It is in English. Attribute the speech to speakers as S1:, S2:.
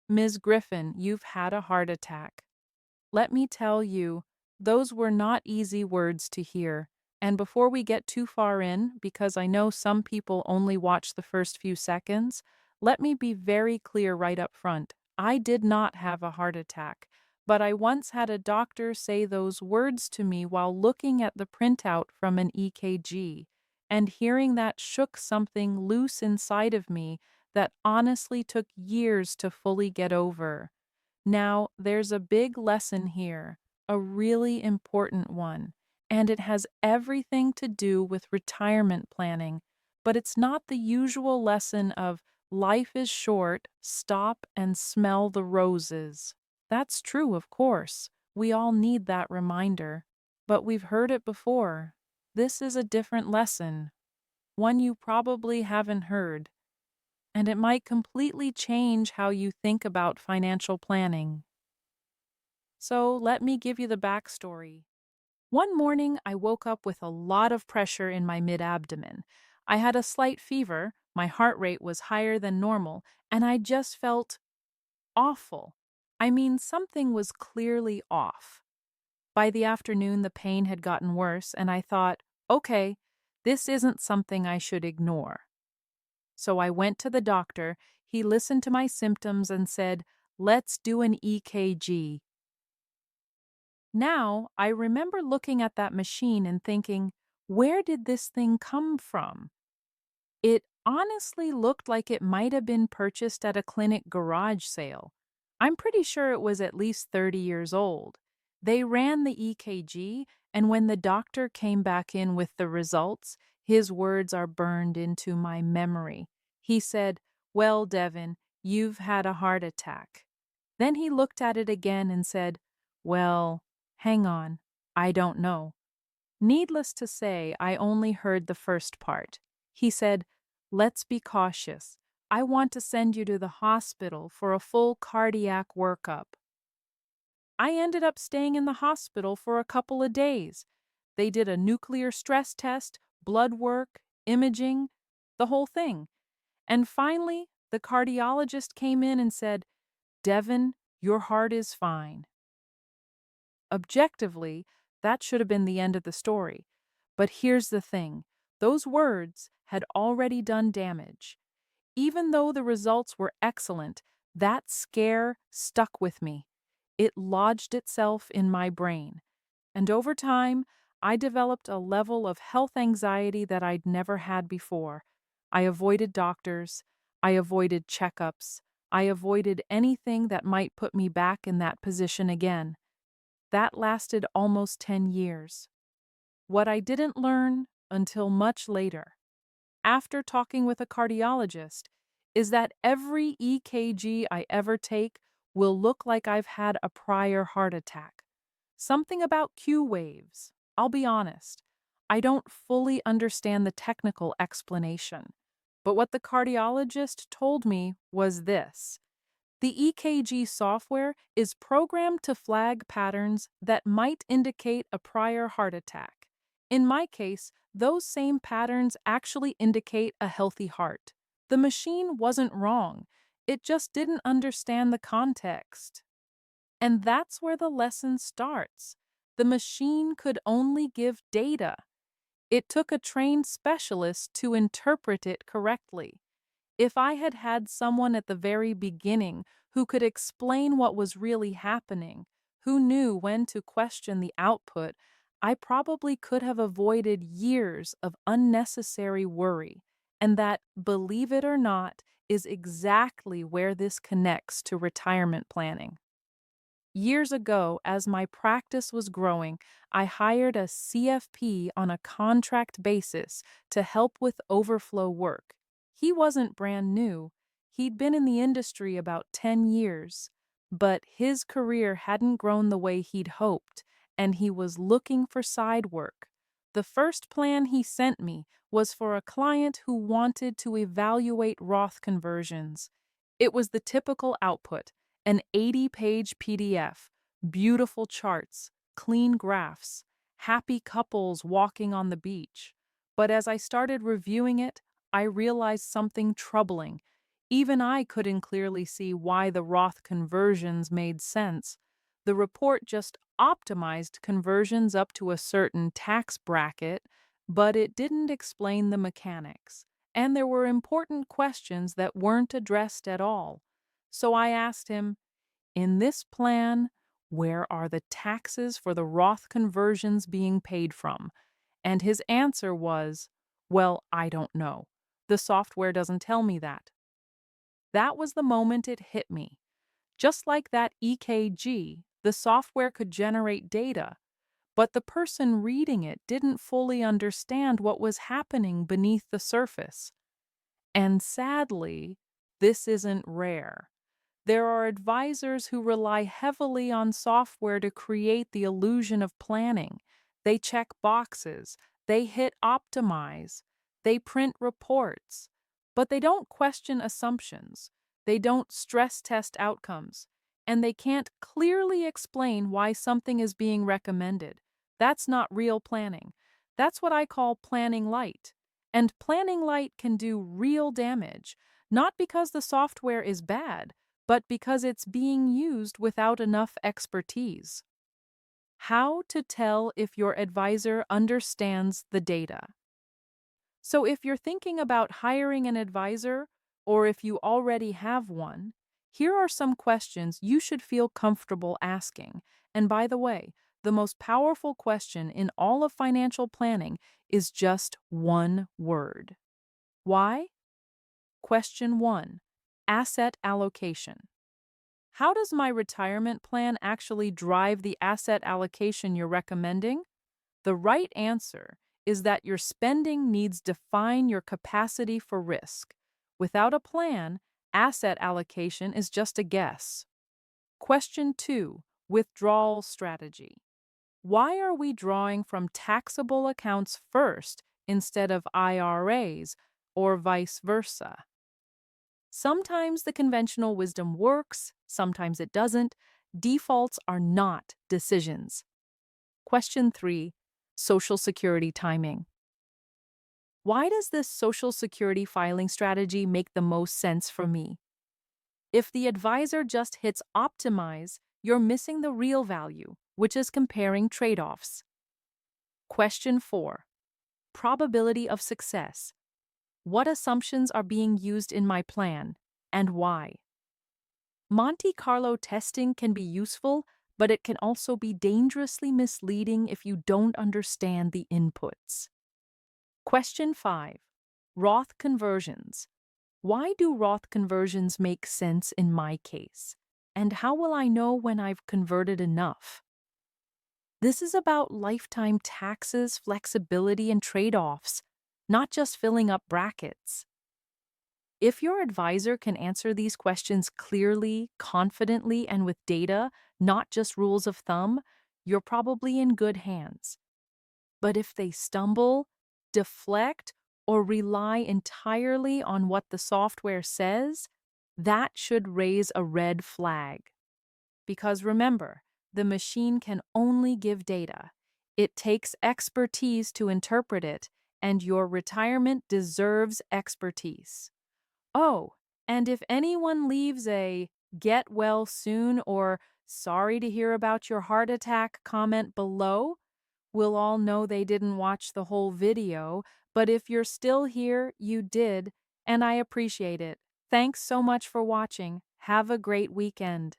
S1: Ms. Griffin, you've had a heart attack. Let me tell you, those were not easy words to hear. And before we get too far in, because I know some people only watch the first few seconds, let me be very clear right up front. I did not have a heart attack, but I once had a doctor say those words to me while looking at the printout from an EKG, and hearing that shook something loose inside of me that honestly took years to fully get over. Now, there's a big lesson here, a really important one, and it has everything to do with retirement planning, but it's not the usual lesson of life is short, stop and smell the roses. That's true, of course. We all need that reminder. But we've heard it before. This is a different lesson, one you probably haven't heard, and it might completely change how you think about financial planning. So let me give you the backstory. One morning, I woke up with a lot of pressure in my mid abdomen. I had a slight fever, my heart rate was higher than normal, and I just felt awful. I mean, something was clearly off. By the afternoon, the pain had gotten worse, and I thought, okay, this isn't something I should ignore. So I went to the doctor. He listened to my symptoms and said, let's do an EKG. Now, I remember looking at that machine and thinking, where did this thing come from? It honestly looked like it might have been purchased at a clinic garage sale. I'm pretty sure it was at least 30 years old. They ran the EKG, and when the doctor came back in with the results, his words are burned into my memory. He said, well, Devon, you've had a heart attack. Then he looked at it again and said, well, hang on, I don't know. Needless to say, I only heard the first part. He said, let's be cautious. I want to send you to the hospital for a full cardiac workup. I ended up staying in the hospital for a couple of days. They did a nuclear stress test, blood work, imaging, the whole thing. And finally, the cardiologist came in and said, Devon, your heart is fine. Objectively, that should have been the end of the story. But here's the thing, those words had already done damage. Even though the results were excellent, that scare stuck with me. It lodged itself in my brain. And over time, I developed a level of health anxiety that I'd never had before. I avoided doctors. I avoided checkups. I avoided anything that might put me back in that position again. That lasted almost 10 years. What I didn't learn until much later, after talking with a cardiologist, is that every EKG I ever take will look like I've had a prior heart attack. Something about Q waves. I'll be honest, I don't fully understand the technical explanation. But what the cardiologist told me was this. The EKG software is programmed to flag patterns that might indicate a prior heart attack. In my case, those same patterns actually indicate a healthy heart. The machine wasn't wrong, it just didn't understand the context. And that's where the lesson starts. The machine could only give data. It took a trained specialist to interpret it correctly. If I had had someone at the very beginning who could explain what was really happening, who knew when to question the output, I probably could have avoided years of unnecessary worry. And that, believe it or not, is exactly where this connects to retirement planning. Years ago, as my practice was growing, I hired a CFP on a contract basis to help with overflow work. He wasn't brand new. He'd been in the industry about 10 years, but his career hadn't grown the way he'd hoped, and he was looking for side work. The first plan he sent me was for a client who wanted to evaluate Roth conversions. It was the typical output, an 80-page PDF, beautiful charts, clean graphs, happy couples walking on the beach. But as I started reviewing it, I realized something troubling. Even I couldn't clearly see why the Roth conversions made sense. The report just optimized conversions up to a certain tax bracket, but it didn't explain the mechanics. And there were important questions that weren't addressed at all. So I asked him, in this plan, where are the taxes for the Roth conversions being paid from? And his answer was, well, I don't know. The software doesn't tell me that. That was the moment it hit me. Just like that EKG, the software could generate data, but the person reading it didn't fully understand what was happening beneath the surface. And sadly, this isn't rare. There are advisors who rely heavily on software to create the illusion of planning. They check boxes, they hit optimize, they print reports, but they don't question assumptions, they don't stress test outcomes, and they can't clearly explain why something is being recommended. That's not real planning. That's what I call planning light. And planning light can do real damage, not because the software is bad, but because it's being used without enough expertise. How to tell if your advisor understands the data. So, if you're thinking about hiring an advisor, or if you already have one, here are some questions you should feel comfortable asking. And by the way, the most powerful question in all of financial planning is just one word. Why? Question 1. Asset allocation. How does my retirement plan actually drive the asset allocation you're recommending? The right answer is that your spending needs define your capacity for risk. Without a plan, asset allocation is just a guess. Question 2. Withdrawal strategy. Why are we drawing from taxable accounts first instead of IRAs or vice versa? Sometimes the conventional wisdom works, sometimes it doesn't. Defaults are not decisions. Question 3. Social Security timing. Why does this Social Security filing strategy make the most sense for me? If the advisor just hits optimize, you're missing the real value, which is comparing trade-offs. Question 4. Probability of success. What assumptions are being used in my plan, and why? Monte Carlo testing can be useful, but it can also be dangerously misleading if you don't understand the inputs. Question 5. Roth conversions. Why do Roth conversions make sense in my case? And how will I know when I've converted enough? This is about lifetime taxes, flexibility, and trade-offs, not just filling up brackets. If your advisor can answer these questions clearly, confidently, and with data, not just rules of thumb, you're probably in good hands. But if they stumble, deflect, or rely entirely on what the software says, that should raise a red flag. Because remember, the machine can only give data. It takes expertise to interpret it, and your retirement deserves expertise. Oh, and if anyone leaves a "get well soon" or "sorry to hear about your heart attack" comment below, we'll all know they didn't watch the whole video, but if you're still here, you did, and I appreciate it. Thanks so much for watching. Have a great weekend.